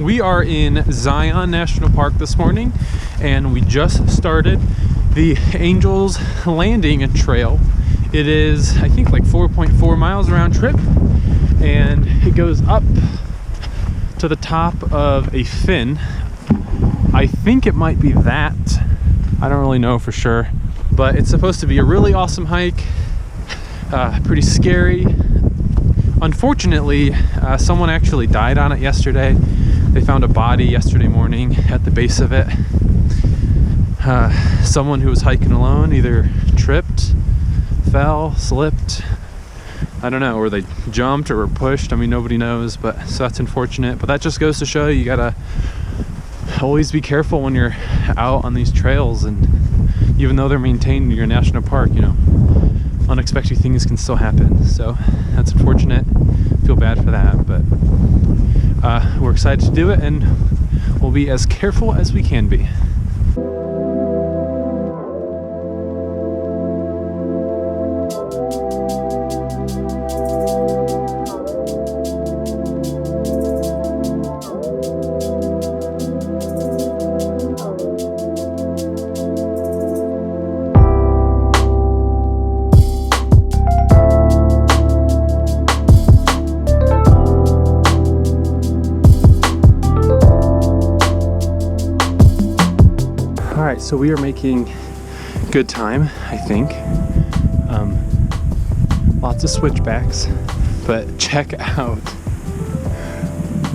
We are in Zion National Park this morning, and we just started the Angels Landing Trail. It is, I think, like 4.4 miles round trip, and it goes up to the top of a fin. I think it might be that. I don't really know for sure, but it's supposed to be a really awesome hike, pretty scary. Unfortunately, someone actually died on it yesterday. They found a body yesterday morning at the base of it. Someone who was hiking alone either tripped, fell, slipped, I don't know, or they jumped or were pushed. I mean, nobody knows, but so that's unfortunate. But that just goes to show you gotta always be careful when you're out on these trails, and even though they're maintained in your national park, you know, unexpected things can still happen. So that's unfortunate. Feel bad for that, but we're excited to do it, and we'll be as careful as we can be. So we are making good time, I think. Lots of switchbacks, but check out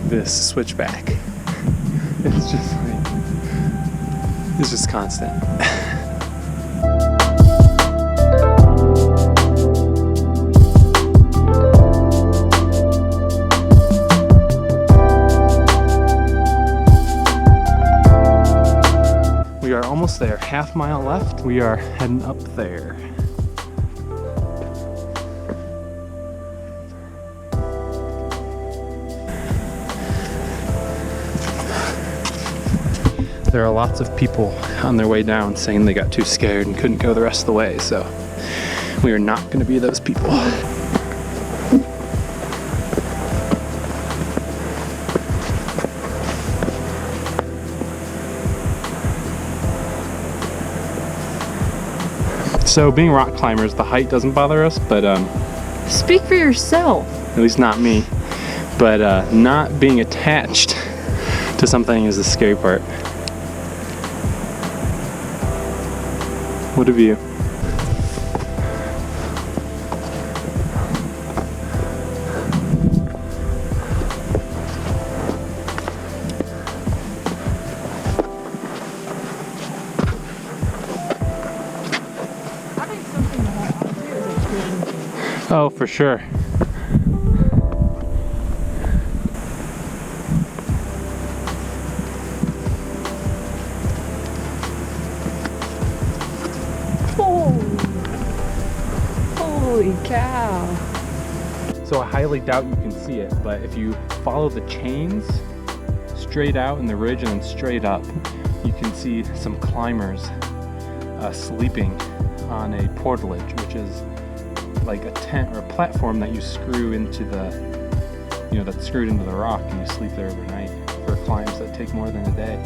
this switchback. It's just like, it's just constant. We are almost there, half mile left. We are heading up there. There are lots of people on their way down saying they got too scared and couldn't go the rest of the way, so we are not going to be those people. So being rock climbers, the height doesn't bother us, but speak for yourself. At least not me. But not being attached to something is the scary part. What a view. Oh, for sure. Holy cow. So I highly doubt you can see it, but if you follow the chains straight out in the ridge and then straight up, you can see some climbers sleeping on a portalage, which is like a tent or a platform that you screw into the, you know, that's screwed into the rock, and you sleep there overnight for climbs that take more than a day.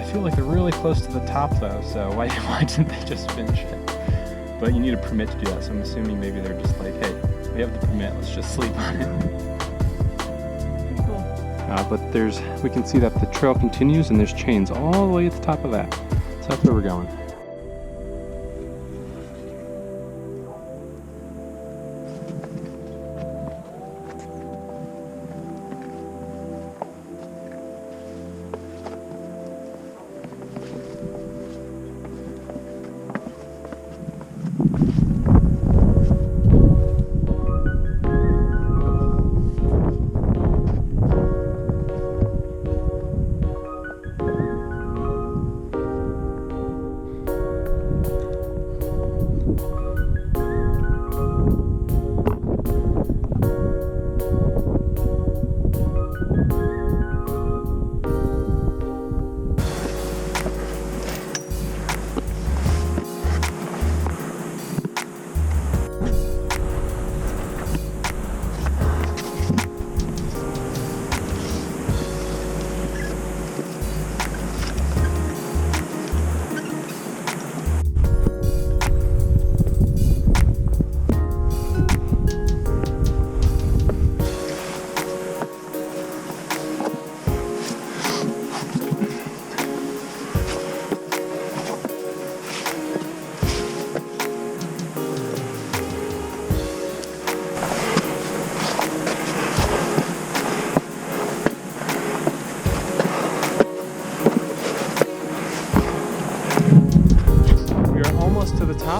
I feel like they're really close to the top though, so why didn't they just finish it? But you need a permit to do that, so I'm assuming maybe they're just like, hey, we have the permit, let's just sleep on it. Cool. But we can see that the trail continues, and there's chains all the way at the top of that. So that's where we're going.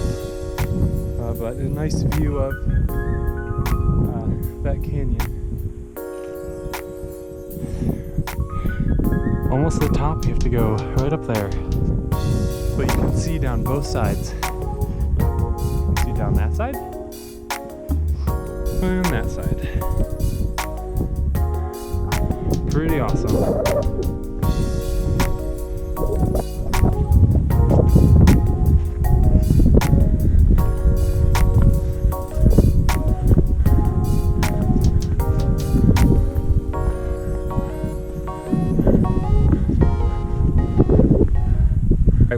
top, but a nice view of that canyon. Almost at the top, you have to go right up there. But you can see down both sides. You can see down that side and that side. Pretty awesome.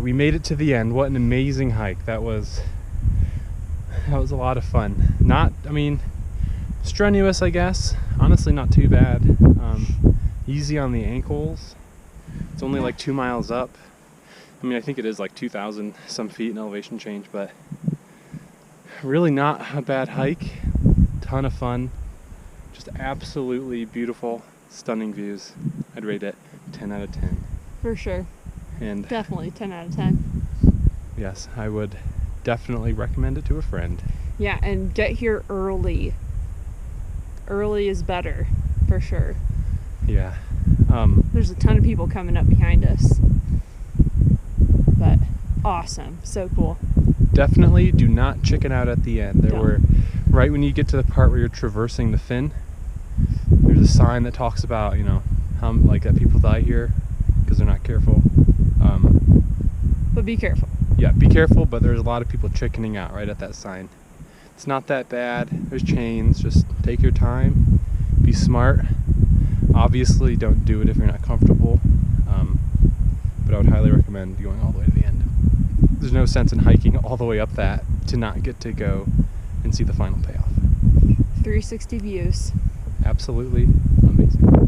We made it to the end. What an amazing hike. That was a lot of fun. Strenuous, I guess. Honestly, not too bad. Easy on the ankles. It's only like 2 miles up. I think it is like 2,000 some feet in elevation change, but really not a bad hike. Ton of fun. Just absolutely beautiful, stunning views. I'd rate it 10 out of 10. For sure. And definitely 10 out of 10. Yes, I would definitely recommend it to a friend. Yeah, and get here early. Early is better, for sure. Yeah. There's a ton of people coming up behind us. But awesome. So cool. Definitely do not chicken out at the end. Right when you get to the part where you're traversing the fin, there's a sign that talks about, that people die here because they're not careful. But be careful. Yeah, be careful, but there's a lot of people chickening out right at that sign. It's not that bad. There's chains. Just take your time. Be smart. Obviously, don't do it if you're not comfortable. But I would highly recommend going all the way to the end. There's no sense in hiking all the way up that to not get to go and see the final payoff. 360 views. Absolutely amazing.